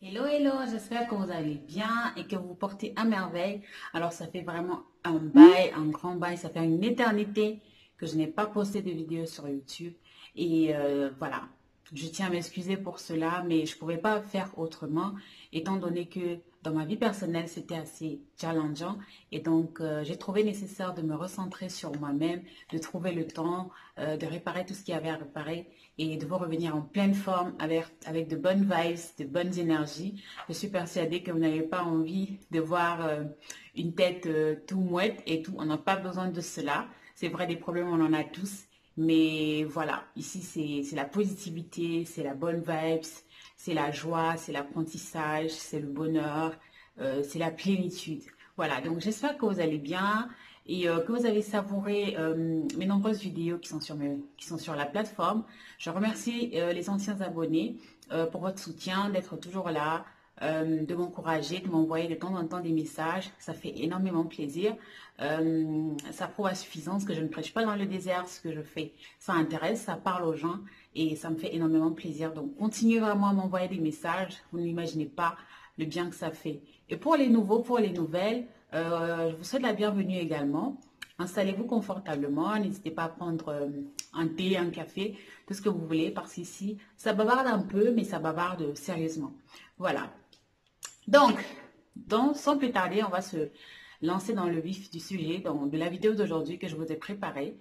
Hello, hello, j'espère que vous allez bien et que vous vous portez à merveille. Alors, ça fait vraiment un bail, un grand bail, ça fait une éternité que je n'ai pas posté de vidéo sur YouTube. Et voilà, je tiens à m'excuser pour cela, mais je ne pouvais pas faire autrement, étant donné que dans ma vie personnelle, c'était assez challengeant. Et donc, j'ai trouvé nécessaire de me recentrer sur moi-même, de trouver le temps, de réparer tout ce qu'il y avait à réparer et de vous revenir en pleine forme avec de bonnes vibes, de bonnes énergies. Je suis persuadée que vous n'avez pas envie de voir une tête tout mouette et tout. On n'a pas besoin de cela. C'est vrai, des problèmes, on en a tous. Mais voilà, ici, c'est la positivité, c'est la bonne vibes, c'est la joie, c'est l'apprentissage, c'est le bonheur, c'est la plénitude. Voilà, donc j'espère que vous allez bien et que vous avez savouré mes nombreuses vidéos qui sont sur la plateforme. Je remercie les anciens abonnés pour votre soutien, d'être toujours là, de m'encourager, de m'envoyer de temps en temps des messages. Ça fait énormément plaisir. Ça prouve à suffisance que je ne prêche pas dans le désert. Ce que je fais, ça intéresse, ça parle aux gens et ça me fait énormément plaisir. Donc, continuez vraiment à m'envoyer des messages. Vous n'imaginez pas le bien que ça fait. Et pour les nouveaux, pour les nouvelles, je vous souhaite la bienvenue également. Installez-vous confortablement. N'hésitez pas à prendre un thé, un café, tout ce que vous voulez, parce qu'ici, ça bavarde un peu, mais ça bavarde sérieusement. Voilà. Donc, sans plus tarder, on va se lancer dans le vif du sujet, de la vidéo d'aujourd'hui que je vous ai préparée,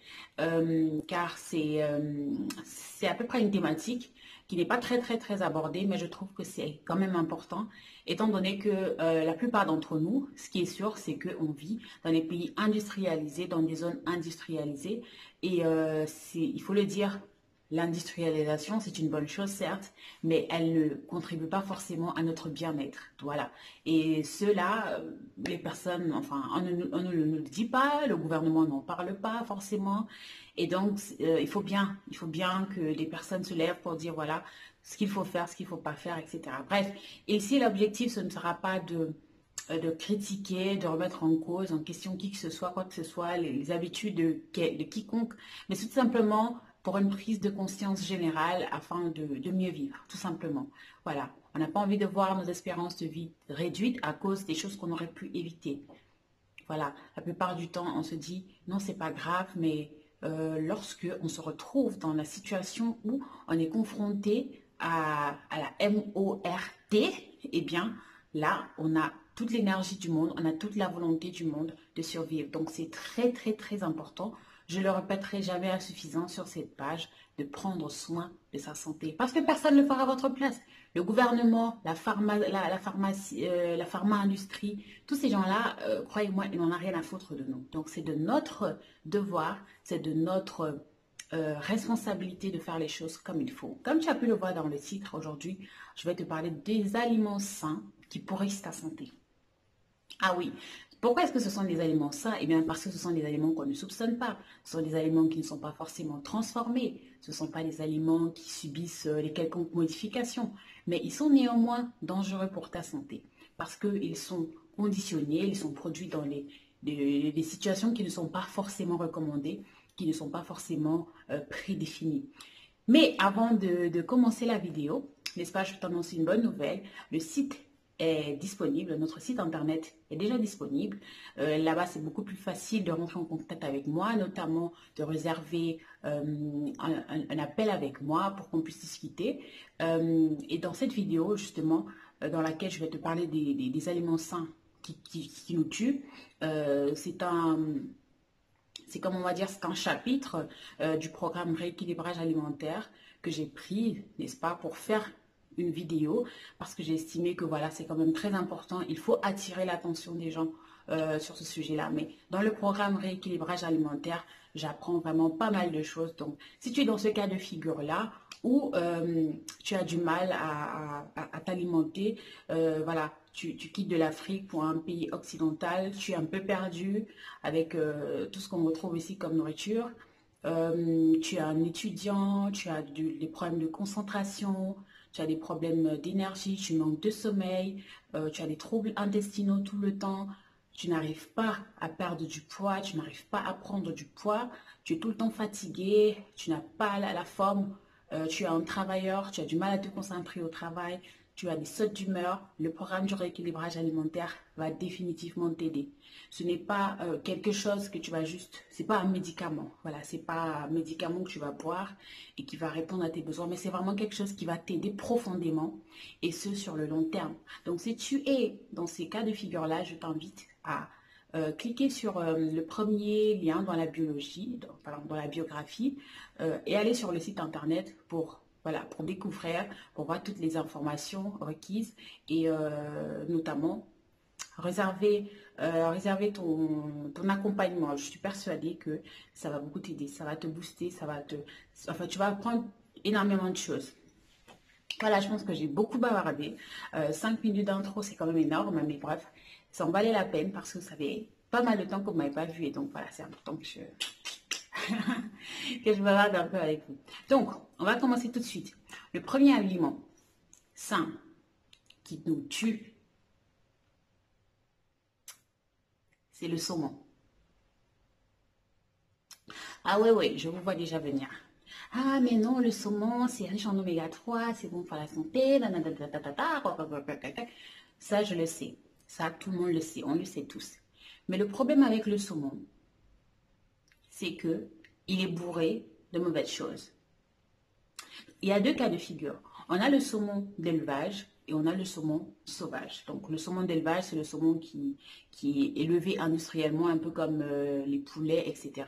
car c'est à peu près une thématique qui n'est pas très abordée, mais je trouve que c'est quand même important, étant donné que la plupart d'entre nous, ce qui est sûr, c'est qu'on vit dans des pays industrialisés, dans des zones industrialisées, et il faut le dire, l'industrialisation, c'est une bonne chose, certes, mais elle ne contribue pas forcément à notre bien-être. Voilà. Et cela, les personnes, enfin, on ne le dit pas, le gouvernement n'en parle pas forcément. Et donc, il faut bien que les personnes se lèvent pour dire, voilà, ce qu'il faut faire, ce qu'il ne faut pas faire, etc. Bref, et ici, l'objectif, ce ne sera pas de critiquer, de remettre en cause, en question qui que ce soit, quoi que ce soit, les habitudes de quiconque, mais c'est tout simplement pour une prise de conscience générale afin de mieux vivre, tout simplement. Voilà, on n'a pas envie de voir nos espérances de vie réduites à cause des choses qu'on aurait pu éviter. Voilà, la plupart du temps, on se dit, non, c'est pas grave, mais lorsque on se retrouve dans la situation où on est confronté à la MORT, eh bien, là, on a toute l'énergie du monde, on a toute la volonté du monde de survivre. Donc, c'est très important. Je le répéterai jamais à suffisance sur cette page de prendre soin de sa santé. Parce que personne ne le fera à votre place. Le gouvernement, la pharmacie, la pharma-industrie, tous ces gens-là, croyez-moi, ils n'en ont rien à foutre de nous. Donc, c'est de notre devoir, c'est de notre responsabilité de faire les choses comme il faut. Comme tu as pu le voir dans le titre aujourd'hui, je vais te parler des aliments sains qui pourrissent ta santé. Ah oui. Pourquoi est-ce que ce sont des aliments sains? Eh bien, parce que ce sont des aliments qu'on ne soupçonne pas. Ce sont des aliments qui ne sont pas forcément transformés. Ce ne sont pas des aliments qui subissent les quelconques modifications. Mais ils sont néanmoins dangereux pour ta santé. Parce qu'ils sont conditionnés, ils sont produits dans des situations qui ne sont pas forcément recommandées, qui ne sont pas forcément prédéfinies. Mais avant de commencer la vidéo, n'est-ce pas, je t'annonce une bonne nouvelle. Le site est disponible, notre site internet est déjà disponible. Là-bas, c'est beaucoup plus facile de rentrer en contact avec moi, notamment de réserver un appel avec moi pour qu'on puisse discuter. Et dans cette vidéo, justement, dans laquelle je vais te parler des aliments sains qui nous tuent, c'est comme on va dire, c'est un chapitre du programme rééquilibrage alimentaire que j'ai pris, n'est-ce pas, pour faire une vidéo parce que j'ai estimé que voilà, c'est quand même très important. Il faut attirer l'attention des gens sur ce sujet-là. Mais dans le programme rééquilibrage alimentaire, j'apprends vraiment pas mal de choses. Donc, si tu es dans ce cas de figure-là, où tu as du mal à t'alimenter, voilà, tu quittes de l'Afrique pour un pays occidental, tu es un peu perdu avec tout ce qu'on retrouve ici comme nourriture. Tu es un étudiant, tu as des problèmes de concentration, tu as des problèmes d'énergie, tu manques de sommeil, tu as des troubles intestinaux tout le temps, tu n'arrives pas à perdre du poids, tu n'arrives pas à prendre du poids, tu es tout le temps fatigué, tu n'as pas la forme tu es un travailleur, tu as du mal à te concentrer au travail, tu as des sautes d'humeur, le programme du rééquilibrage alimentaire va définitivement t'aider. Ce n'est pas quelque chose que tu vas juste, c'est pas un médicament, voilà, c'est pas un médicament que tu vas boire et qui va répondre à tes besoins, mais c'est vraiment quelque chose qui va t'aider profondément et ce sur le long terme. Donc si tu es dans ces cas de figure-là, je t'invite à cliquer sur le premier lien dans la biologie, dans la biographie, et aller sur le site internet pour, voilà, pour découvrir, pour voir toutes les informations requises et notamment réserver ton accompagnement. Je suis persuadée que ça va beaucoup t'aider, ça va te booster, enfin, tu vas apprendre énormément de choses. Voilà, je pense que j'ai beaucoup bavardé. 5 minutes d'intro, c'est quand même énorme, mais bref, ça en valait la peine parce que ça fait pas mal de temps qu'on ne m'avait pas vu et donc voilà, c'est important que que je bavarde un peu avec vous. Donc, on va commencer tout de suite. Le premier aliment sain qui nous tue, c'est le saumon. Ah ouais, ouais, je vous vois déjà venir. Ah, mais non, le saumon, c'est riche en oméga 3, c'est bon pour la santé. Ça, je le sais. Ça, tout le monde le sait. On le sait tous. Mais le problème avec le saumon, c'est que il est bourré de mauvaises choses. Il y a deux cas de figure. On a le saumon d'élevage et on a le saumon sauvage. Donc le saumon d'élevage, c'est le saumon qui est élevé industriellement, un peu comme les poulets, etc.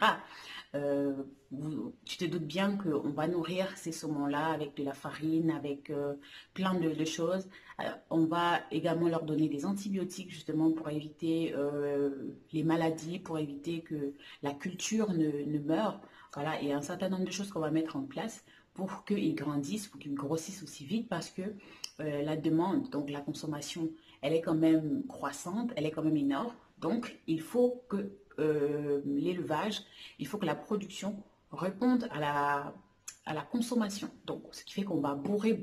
Tu te doutes bien qu'on va nourrir ces saumons-là avec de la farine, avec plein de choses. On va également leur donner des antibiotiques justement pour éviter les maladies, pour éviter que la culture ne meure. Voilà, et un certain nombre de choses qu'on va mettre en place pour qu'ils grandissent, pour qu'ils grossissent aussi vite parce que la demande, donc la consommation, elle est quand même croissante, elle est quand même énorme. Donc, il faut que l'élevage, il faut que la production réponde à la consommation. Donc, ce qui fait qu'on va bourrer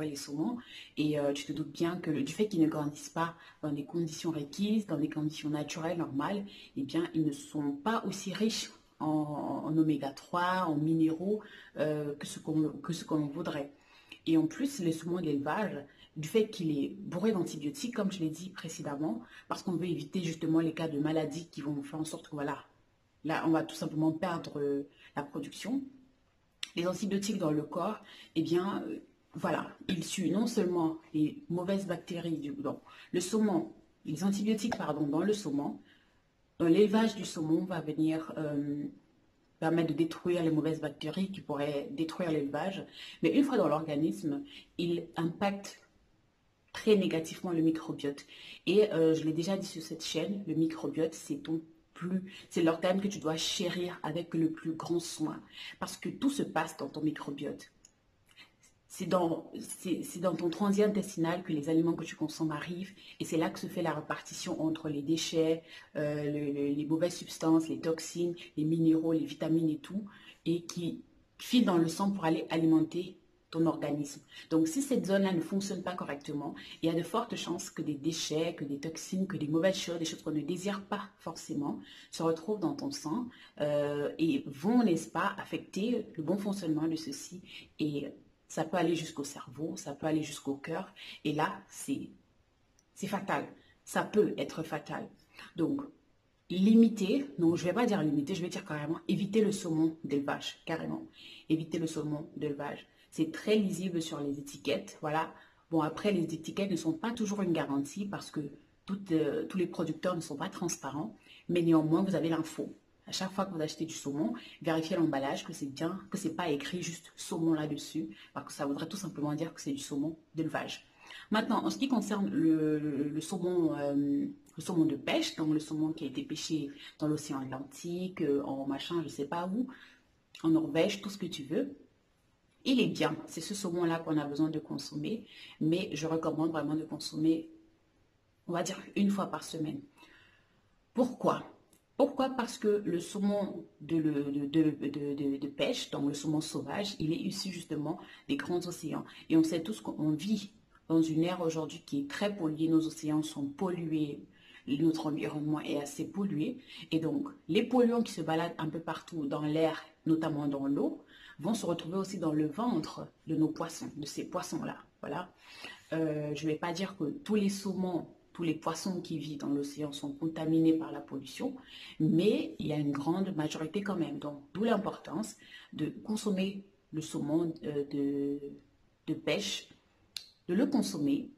les saumons. Et tu te doutes bien que du fait qu'ils ne grandissent pas dans des conditions requises, dans des conditions naturelles, normales, eh bien, ils ne sont pas aussi riches en oméga 3, en minéraux, que ce qu'on voudrait. Et en plus, les saumons d'élevage, du fait qu'il est bourré d'antibiotiques, comme je l'ai dit précédemment, parce qu'on veut éviter justement les cas de maladies qui vont faire en sorte que, voilà, là, on va tout simplement perdre la production. Les antibiotiques dans le corps, eh bien, voilà, ils tuent non seulement les mauvaises bactéries dans le saumon, les antibiotiques, pardon, dans le saumon, dans l'élevage du saumon va venir permettre de détruire les mauvaises bactéries qui pourraient détruire l'élevage. Mais une fois dans l'organisme, il impacte très négativement le microbiote. Et je l'ai déjà dit sur cette chaîne, le microbiote, c'est l'organe que tu dois chérir avec le plus grand soin. Parce que tout se passe dans ton microbiote. C'est dans ton transit intestinal que les aliments que tu consommes arrivent et c'est là que se fait la répartition entre les déchets, les mauvaises substances, les toxines, les minéraux, les vitamines et tout, et qui filent dans le sang pour aller alimenter ton organisme. Donc si cette zone-là ne fonctionne pas correctement, il y a de fortes chances que des déchets, que des toxines, que des mauvaises choses, des choses qu'on ne désire pas forcément, se retrouvent dans ton sang et vont, n'est-ce pas, affecter le bon fonctionnement de ceci et ça peut aller jusqu'au cerveau, ça peut aller jusqu'au cœur. Et là, c'est fatal. Ça peut être fatal. Donc, limiter, non, je ne vais pas dire limiter, je vais dire carrément éviter le saumon d'élevage, carrément. Éviter le saumon d'élevage. C'est très lisible sur les étiquettes, voilà. Bon, après, les étiquettes ne sont pas toujours une garantie parce que tous les producteurs ne sont pas transparents, mais néanmoins, vous avez l'info. À chaque fois que vous achetez du saumon, vérifiez l'emballage, que c'est bien, que c'est pas écrit juste saumon là-dessus, parce que ça voudrait tout simplement dire que c'est du saumon d'élevage. Maintenant, en ce qui concerne le saumon de pêche, donc le saumon qui a été pêché dans l'océan Atlantique, en machin, je sais pas où, en Norvège, tout ce que tu veux, il est bien. C'est ce saumon-là qu'on a besoin de consommer, mais je recommande vraiment de consommer, on va dire, une fois par semaine. Pourquoi? Pourquoi? Parce que le saumon de pêche, donc le saumon sauvage, il est issu justement des grands océans. Et on sait tous qu'on vit dans une ère aujourd'hui qui est très polluée. Nos océans sont pollués, notre environnement est assez pollué. Et donc, les polluants qui se baladent un peu partout dans l'air, notamment dans l'eau, vont se retrouver aussi dans le ventre de nos poissons, de ces poissons-là. Voilà. Je ne vais pas dire que tous les saumons, tous les poissons qui vivent dans l'océan sont contaminés par la pollution, mais il y a une grande majorité quand même. Donc, d'où l'importance de consommer le saumon de pêche, de le consommer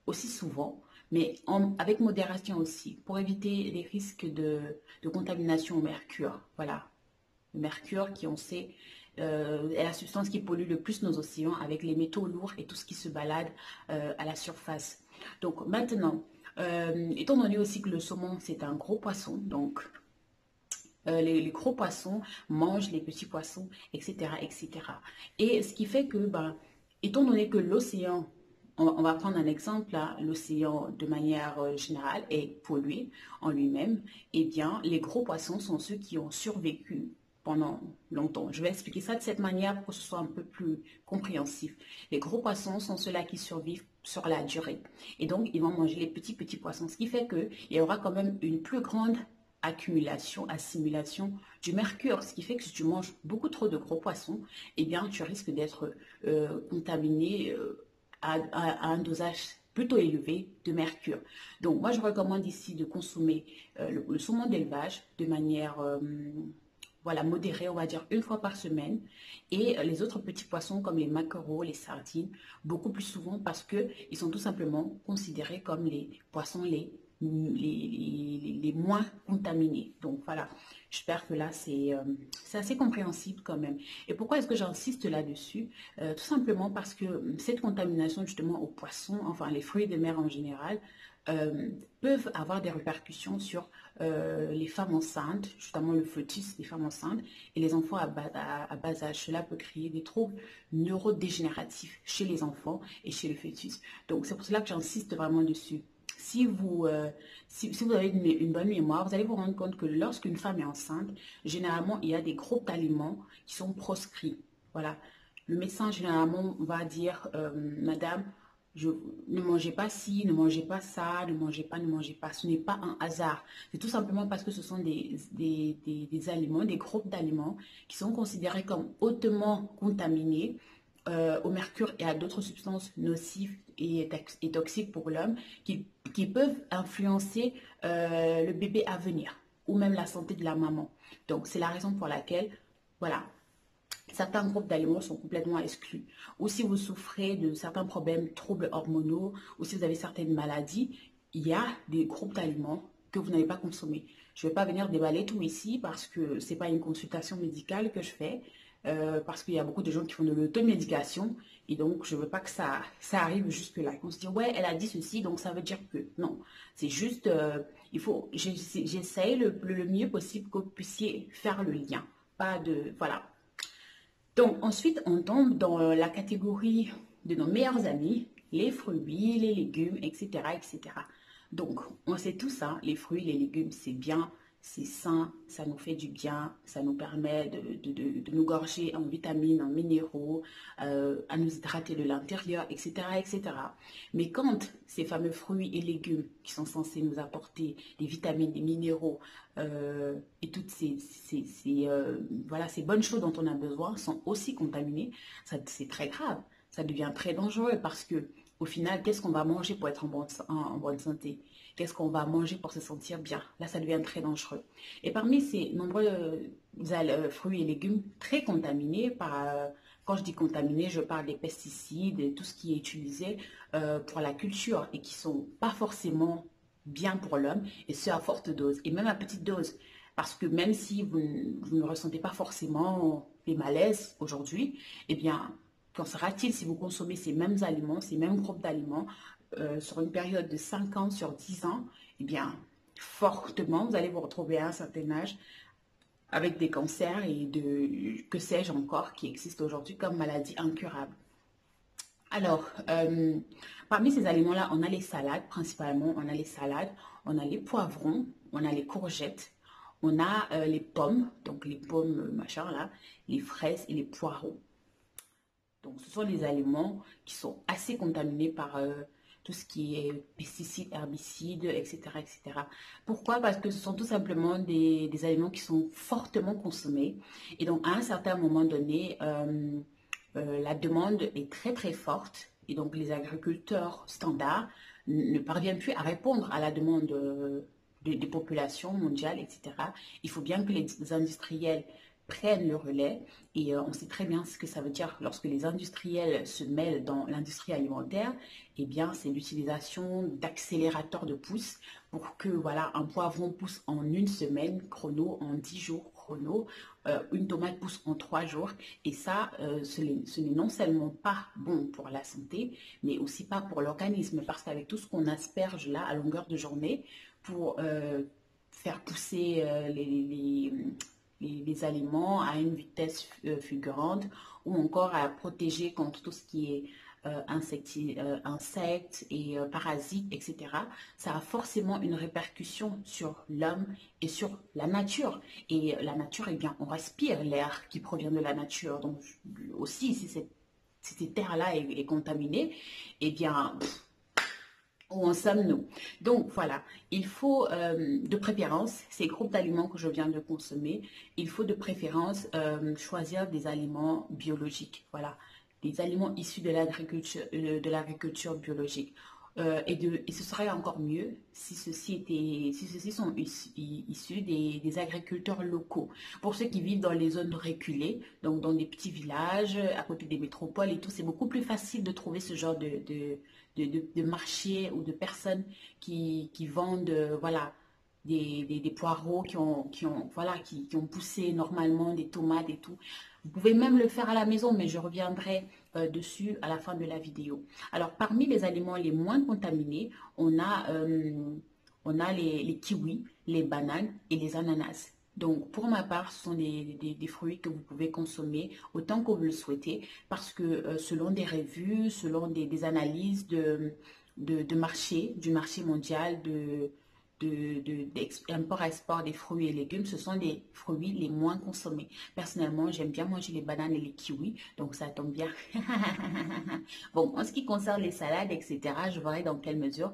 aussi souvent, mais avec modération aussi, pour éviter les risques de contamination au mercure. Voilà, le mercure qui, on sait, est la substance qui pollue le plus nos océans avec les métaux lourds et tout ce qui se balade à la surface. Donc maintenant, étant donné aussi que le saumon, c'est un gros poisson, donc les gros poissons mangent les petits poissons, etc., etc. Et ce qui fait que, ben, étant donné que l'océan, on va prendre un exemple, là, l'océan de manière générale est pollué en lui-même, eh bien, les gros poissons sont ceux qui ont survécu pendant longtemps. Je vais expliquer ça de cette manière pour que ce soit un peu plus compréhensif. Les gros poissons sont ceux-là qui survivent sur la durée. Et donc, ils vont manger les petits poissons, ce qui fait qu'il y aura quand même une plus grande assimilation du mercure, ce qui fait que si tu manges beaucoup trop de gros poissons, eh bien, tu risques d'être contaminé à un dosage plutôt élevé de mercure. Donc, moi, je recommande ici de consommer le saumon d'élevage de manière voilà, modérée, on va dire une fois par semaine, et les autres petits poissons comme les maquereaux, les sardines, beaucoup plus souvent parce qu'ils sont tout simplement considérés comme les poissons les moins contaminés. Donc voilà, j'espère que là c'est assez compréhensible quand même. Et pourquoi est-ce que j'insiste là-dessus? Tout simplement parce que cette contamination justement aux poissons, enfin les fruits de mer en général, peuvent avoir des répercussions sur les femmes enceintes, justement le fœtus des femmes enceintes et les enfants à bas âge. Cela peut créer des troubles neurodégénératifs chez les enfants et chez le fœtus. Donc c'est pour cela que j'insiste vraiment dessus. Si vous avez une bonne mémoire, vous allez vous rendre compte que lorsqu'une femme est enceinte, généralement, il y a des groupes d'aliments qui sont proscrits. Voilà. Le médecin, généralement, va dire, Madame, ne mangez pas ci, ne mangez pas ça, ne mangez pas, ne mangez pas. Ce n'est pas un hasard. C'est tout simplement parce que ce sont des aliments, des groupes d'aliments qui sont considérés comme hautement contaminés au mercure et à d'autres substances nocives et toxiques pour l'homme qui peuvent influencer le bébé à venir ou même la santé de la maman. Donc, c'est la raison pour laquelle, voilà, certains groupes d'aliments sont complètement exclus. Ou si vous souffrez de certains problèmes, troubles hormonaux, ou si vous avez certaines maladies, il y a des groupes d'aliments que vous n'avez pas consommés. Je ne vais pas venir déballer tout ici parce que ce n'est pas une consultation médicale que je fais, parce qu'il y a beaucoup de gens qui font de l'automédication et donc je ne veux pas que ça arrive jusque-là. On se dit, ouais, elle a dit ceci, donc ça veut dire que non. C'est juste, j'essaye le mieux possible que vous puissiez faire le lien. Pas de, voilà. Donc ensuite, on tombe dans la catégorie de nos meilleurs amis, les fruits, les légumes, etc., etc. Donc, on sait tout ça, les fruits, les légumes, c'est bien, c'est sain, ça nous fait du bien, ça nous permet de nous gorger en vitamines, en minéraux, à nous hydrater de l'intérieur, etc., etc. Mais quand ces fameux fruits et légumes qui sont censés nous apporter des vitamines, des minéraux et toutes voilà, ces bonnes choses dont on a besoin sont aussi contaminées, c'est très grave, ça devient très dangereux parce que au final, qu'est-ce qu'on va manger pour être en bonne santé? Qu'est-ce qu'on va manger pour se sentir bien? Là, ça devient très dangereux. Et parmi ces nombreux fruits et légumes très contaminés quand je dis contaminés, je parle des pesticides et tout ce qui est utilisé pour la culture et qui ne sont pas forcément bien pour l'homme, et ce à forte dose, et même à petite dose. Parce que même si vous ne ressentez pas forcément les malaises aujourd'hui, eh bien, qu'en sera-t-il si vous consommez ces mêmes aliments, ces mêmes groupes d'aliments sur une période de 5 ans, sur 10 ans? Eh bien, fortement, vous allez vous retrouver à un certain âge avec des cancers et que sais-je encore, qui existent aujourd'hui comme maladies incurables. Alors, parmi ces aliments-là, on a les salades, principalement, on a les salades, on a les poivrons, on a les courgettes, on a les pommes, donc les pommes, machin là, les fraises et les poireaux. Donc, ce sont des aliments qui sont assez contaminés par tout ce qui est pesticides, herbicides, etc., etc. Pourquoi? Parce que ce sont tout simplement des aliments qui sont fortement consommés. Et donc, à un certain moment donné, la demande est très, très forte. Et donc, les agriculteurs standards ne parviennent plus à répondre à la demande des populations mondiales, etc. Il faut bien que les industriels prennent le relais et on sait très bien ce que ça veut dire lorsque les industriels se mêlent dans l'industrie alimentaire. Eh bien, c'est l'utilisation d'accélérateurs de pousse pour que voilà, un poivron pousse en une semaine chrono, en 10 jours chrono, une tomate pousse en 3 jours. Et ça, ce n'est non seulement pas bon pour la santé, mais aussi pas pour l'organisme, parce qu'avec tout ce qu'on asperge là à longueur de journée pour faire pousser les aliments à une vitesse fulgurante, ou encore à protéger contre tout ce qui est insectes et parasites, etc. Ça a forcément une répercussion sur l'homme et sur la nature. Et la nature, eh bien, on respire l'air qui provient de la nature. Donc aussi, si cette terre-là est contaminée, eh bien, où en sommes-nous? Donc voilà, il faut de préférence, ces groupes d'aliments que je viens de consommer, il faut de préférence choisir des aliments biologiques. Voilà, des aliments issus de l'agriculture biologique. Et ce serait encore mieux si ceux-ci sont issus des agriculteurs locaux. Pour ceux qui vivent dans les zones reculées, donc dans des petits villages, à côté des métropoles et tout, c'est beaucoup plus facile de trouver ce genre de marchés ou de personnes qui vendent, voilà, des poireaux qui ont poussé normalement, des tomates et tout. Vous pouvez même le faire à la maison, mais je reviendrai dessus à la fin de la vidéo. Alors, parmi les aliments les moins contaminés, on a les kiwis, les bananes et les ananas. Donc, pour ma part, ce sont des fruits que vous pouvez consommer autant que vous le souhaitez, parce que selon des revues, selon des analyses de marché, du marché mondial, d'import-export des fruits et légumes, ce sont les fruits les moins consommés. Personnellement, j'aime bien manger les bananes et les kiwis, donc ça tombe bien. Bon, en ce qui concerne les salades, etc., je verrai dans quelle mesure.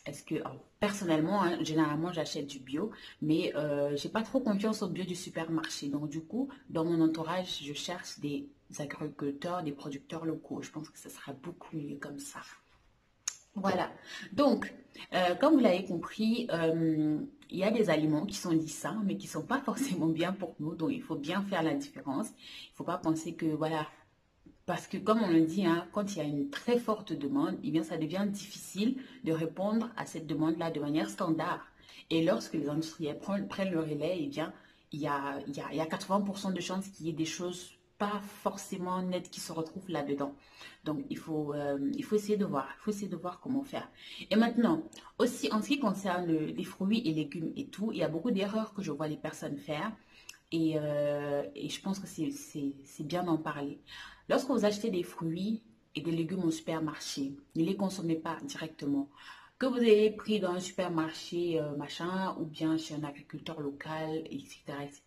Est-ce que, alors, personnellement, hein, généralement, j'achète du bio, mais j'ai pas trop confiance au bio du supermarché. Donc, du coup, dans mon entourage, je cherche des agriculteurs, des producteurs locaux. Je pense que ce sera beaucoup mieux comme ça. Voilà. Donc, comme vous l'avez compris, il y a des aliments qui sont dits sains, mais qui ne sont pas forcément bien pour nous. Donc, il faut bien faire la différence. Il ne faut pas penser que, voilà, parce que comme on le dit, hein, quand il y a une très forte demande, eh bien, ça devient difficile de répondre à cette demande-là de manière standard. Et lorsque les industriels prennent le relais, eh bien, il y a 80% de chances qu'il y ait des choses pas forcément nettes qui se retrouvent là-dedans. Donc, il faut essayer de voir. Il faut essayer de voir comment faire. Et maintenant, aussi, en ce qui concerne les fruits et légumes et tout, il y a beaucoup d'erreurs que je vois les personnes faire. Et je pense que c'est bien d'en parler. Lorsque vous achetez des fruits et des légumes au supermarché, ne les consommez pas directement. Que vous ayez pris dans un supermarché machin ou bien chez un agriculteur local, etc., etc.,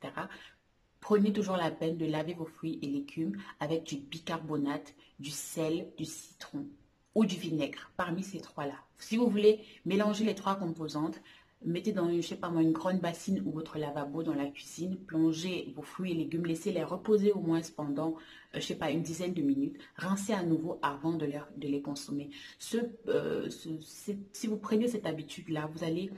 prenez toujours la peine de laver vos fruits et légumes avec du bicarbonate, du sel, du citron ou du vinaigre, parmi ces trois-là. Si vous voulez mélanger les trois composantes, mettez dans, je sais pas moi, une grande bassine ou votre lavabo dans la cuisine, plongez vos fruits et légumes, laissez-les reposer au moins pendant, je sais pas, une dizaine de minutes, rincez à nouveau avant de les consommer. Si vous prenez cette habitude-là, vous allez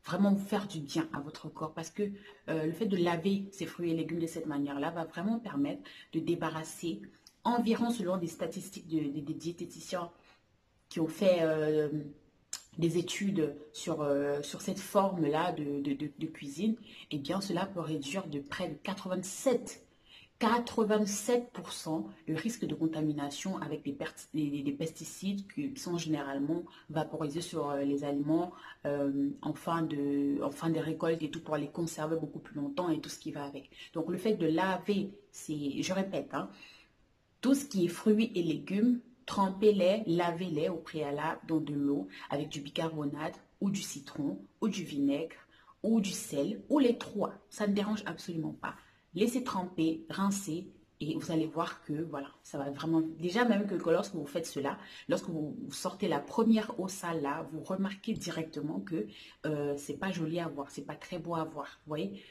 vraiment vous faire du bien à votre corps, parce que le fait de laver ces fruits et légumes de cette manière-là va vraiment permettre de débarrasser environ, selon des statistiques des diététiciens qui ont fait des études sur cette forme-là de cuisine, et bien cela peut réduire de près de 87% le risque de contamination avec des pesticides qui sont généralement vaporisés sur les aliments en fin de récolte et tout, pour les conserver beaucoup plus longtemps et tout ce qui va avec. Donc le fait de laver, je répète, hein, tout ce qui est fruits et légumes, trempez-les, lavez-les au préalable dans de l'eau avec du bicarbonate ou du citron ou du vinaigre ou du sel ou les trois. Ça ne dérange absolument pas. Laissez tremper, rincer Et vous allez voir que, voilà, ça va vraiment... Déjà, même que lorsque vous faites cela, lorsque vous sortez la première eau sale là, vous remarquez directement que c'est pas joli à voir, c'est pas très beau à voir. Vous voyez,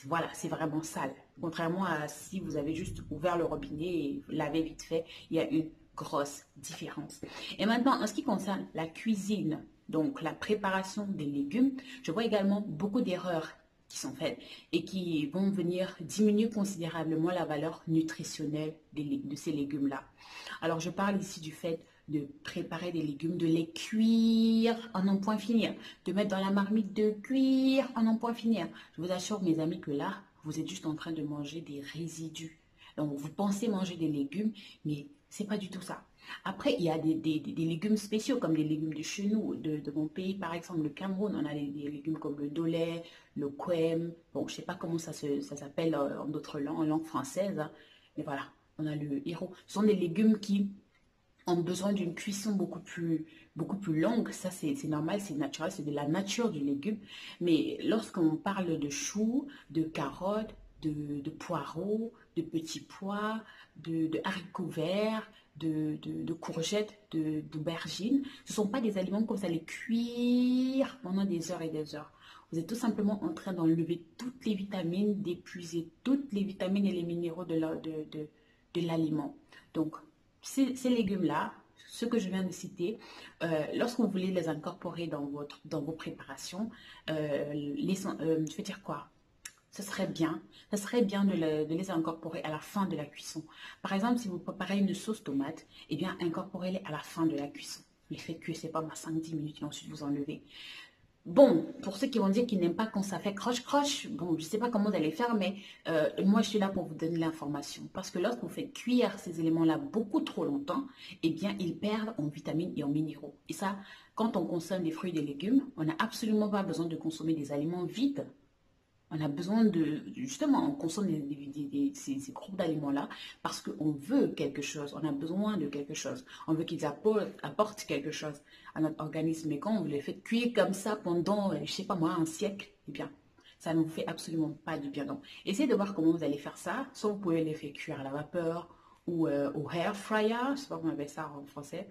voilà, c'est vraiment sale. Contrairement à si vous avez juste ouvert le robinet et lavé vite fait, il y a une grosse différence. Et maintenant, en ce qui concerne la cuisine, donc la préparation des légumes, je vois également beaucoup d'erreurs qui sont faites et qui vont venir diminuer considérablement la valeur nutritionnelle de ces légumes-là. Alors, je parle ici du fait de préparer des légumes, de les cuire en un point finir, de mettre dans la marmite, de cuire en un point finir. Je vous assure, mes amis, que là, vous êtes juste en train de manger des résidus. Donc, vous pensez manger des légumes, mais c'est pas du tout ça. Après, il y a des légumes spéciaux, comme des légumes de chez nous, de mon pays, par exemple, le Cameroun. On a des légumes comme le dolé, le quem. Bon, je sais pas comment ça s'appelle en d'autres langues, en langue française, hein. Mais voilà, on a le héros. Ce sont des légumes qui ont besoin d'une cuisson beaucoup plus longue. Ça, c'est normal, c'est naturel, c'est de la nature du légume. Mais lorsqu'on parle de choux, de carottes, de poireaux, de petits pois, de haricots verts, de courgettes, d'aubergines, ce ne sont pas des aliments comme ça, les cuire pendant des heures et des heures. Vous êtes tout simplement en train d'enlever toutes les vitamines, d'épuiser toutes les vitamines et les minéraux de l'aliment. Donc, ces légumes-là, ceux que je viens de citer, lorsque vous voulez les incorporer dans vos préparations, je vais dire quoi? Ce serait bien de les incorporer à la fin de la cuisson. Par exemple, si vous préparez une sauce tomate, eh bien, incorporez-les à la fin de la cuisson. Les faites cuire, c'est pas 5-10 minutes et ensuite vous enlevez. Bon, pour ceux qui vont dire qu'ils n'aiment pas quand ça fait croche-croche, bon, je ne sais pas comment vous allez faire, mais moi, je suis là pour vous donner l'information. Parce que lorsque vous faites cuire ces éléments-là beaucoup trop longtemps, eh bien, ils perdent en vitamines et en minéraux. Et ça, quand on consomme des fruits et des légumes, on n'a absolument pas besoin de consommer des aliments vides. On a besoin justement, on consomme ces groupes d'aliments-là parce qu'on veut quelque chose, on a besoin de quelque chose. On veut qu'ils apportent quelque chose à notre organisme. Mais quand on les fait cuire comme ça pendant, je ne sais pas moi, un siècle, eh bien, ça ne vous fait absolument pas du bien. Donc, essayez de voir comment vous allez faire ça. Soit vous pouvez les faire cuire à la vapeur ou au air fryer, je ne sais pas comment on appelle ça en français.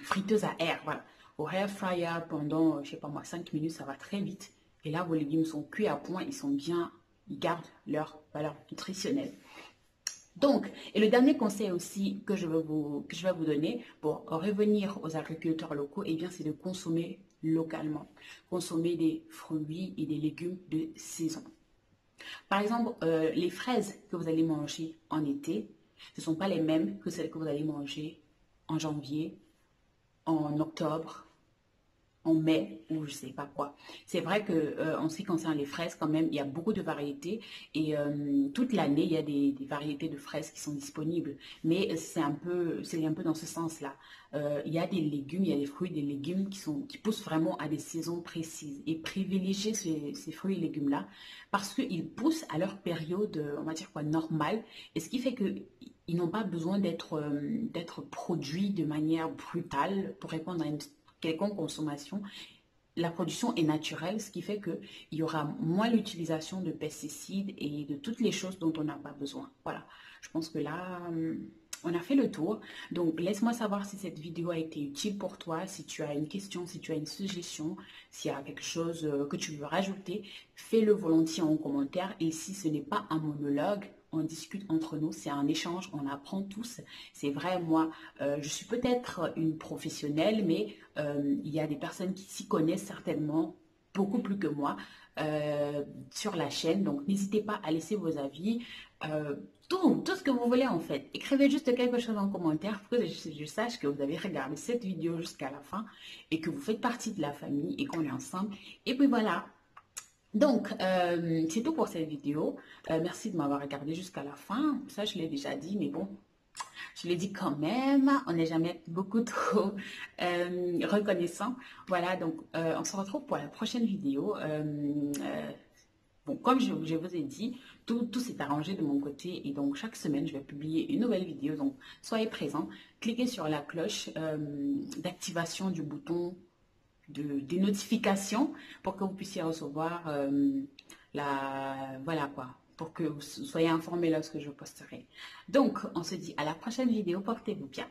Friteuse à air, voilà. Au air fryer pendant, je ne sais pas moi, 5 minutes, ça va très vite. Et là, vos légumes sont cuits à point, ils gardent leur valeur nutritionnelle. Donc, et le dernier conseil aussi que je vais vous donner pour revenir aux agriculteurs locaux, eh bien, c'est de consommer localement. Consommer des fruits et des légumes de saison. Par exemple, les fraises que vous allez manger en été, ce ne sont pas les mêmes que celles que vous allez manger en janvier, en octobre, en mai ou je sais pas quoi. C'est vrai que en ce qui concerne les fraises, quand même, il y a beaucoup de variétés et toute l'année, il y a des variétés de fraises qui sont disponibles. Mais c'est un peu dans ce sens-là. Il y a des légumes, il y a des fruits, des légumes qui poussent vraiment à des saisons précises et privilégier ces fruits et légumes-là parce qu'ils poussent à leur période, on va dire quoi, normale. Et ce qui fait que ils n'ont pas besoin d'être produits de manière brutale pour répondre à une quelconque consommation. La production est naturelle, ce qui fait qu'il y aura moins l'utilisation de pesticides et de toutes les choses dont on n'a pas besoin. Voilà, je pense que là, on a fait le tour. Donc, laisse-moi savoir si cette vidéo a été utile pour toi, si tu as une question, si tu as une suggestion, s'il y a quelque chose que tu veux rajouter, fais-le volontiers en commentaire. Et si ce n'est pas un monologue, on discute entre nous, c'est un échange, on apprend tous. C'est vrai, moi, je suis peut-être une professionnelle, mais il y a des personnes qui s'y connaissent certainement beaucoup plus que moi sur la chaîne. Donc, n'hésitez pas à laisser vos avis, tout ce que vous voulez en fait. Écrivez juste quelque chose en commentaire pour que je sache que vous avez regardé cette vidéo jusqu'à la fin et que vous faites partie de la famille et qu'on est ensemble. Et puis voilà. Donc, c'est tout pour cette vidéo. Merci de m'avoir regardé jusqu'à la fin. Ça, je l'ai déjà dit, mais bon, je l'ai dit quand même. On n'est jamais beaucoup trop reconnaissant. Voilà, donc, on se retrouve pour la prochaine vidéo. Bon, comme je vous ai dit, tout s'est arrangé de mon côté. Et donc, chaque semaine, je vais publier une nouvelle vidéo. Donc, soyez présents. Cliquez sur la cloche d'activation du bouton des notifications pour que vous puissiez recevoir voilà quoi, pour que vous soyez informés lorsque je posterai. Donc, on se dit à la prochaine vidéo. Portez-vous bien.